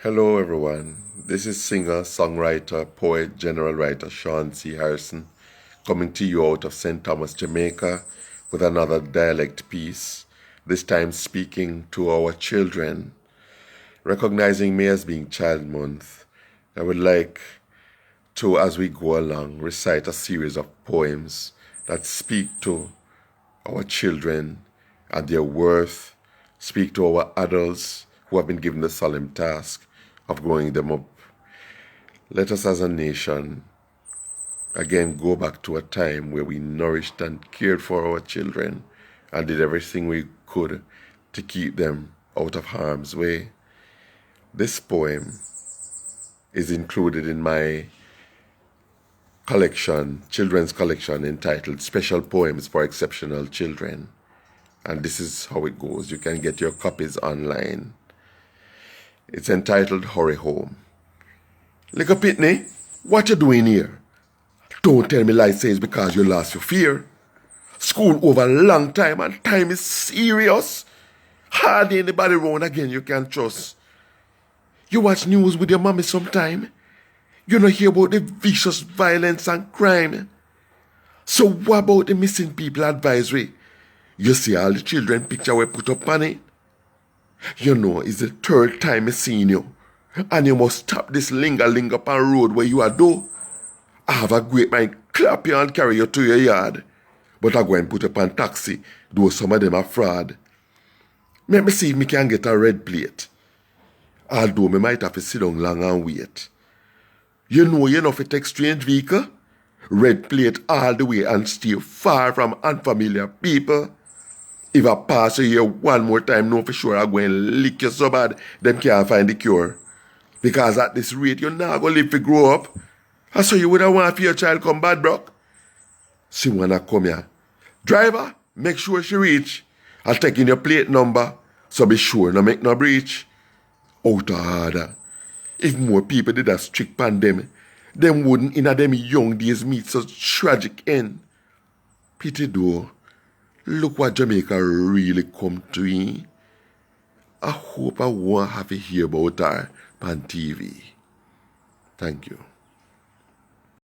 Hello everyone, this is singer, songwriter, poet, general writer Sean C. Harrison coming to you out of St. Thomas, Jamaica with another dialect piece, this time speaking to our children. Recognizing May as being Child Month, I would like to, as we go along, recite a series of poems that speak to our children and their worth, speak to our adults who have been given the solemn task of growing them up. Let us as a nation again go back to a time where we nourished and cared for our children and did everything we could to keep them out of harm's way. This poem is included in my collection, children's collection entitled Special Poems for Exceptional Children. And this is how it goes. You can get your copies online. It's entitled Hurry Home. Little Pitney, what you doing here? Don't tell me lies says because you lost your fear. School over a long time and time is serious. Hardly anybody around again you can trust. You watch news with your mommy sometime. You don't hear about the vicious violence and crime. So what about the missing people advisory? You see all the children picture we put up on it? You know, it's the third time I seen you. And you must stop this linger up on road where you are do. I have a great mind clap you and carry you to your yard. But I go and put up on taxi, though some of them are fraud. Let me see if me can get a red plate. Although me might have to sit down long and wait. You know if it takes strange vehicle, red plate all the way and stay far from unfamiliar people. If I pass you here one more time, know for sure I'm going to lick you so bad, them can't find the cure. Because at this rate, you're not going to live to grow up. And so you wouldn't want for your child come bad, bro. See when I come here. Driver, make sure she reach. I'll take in your plate number, so be sure no make no breach. Out of order. If more people did a strict pandemic, them wouldn't in a them young days meet such tragic end. Pity though. Look what Jamaica really come to me. I hope I won't have to hear about her on TV. Thank you.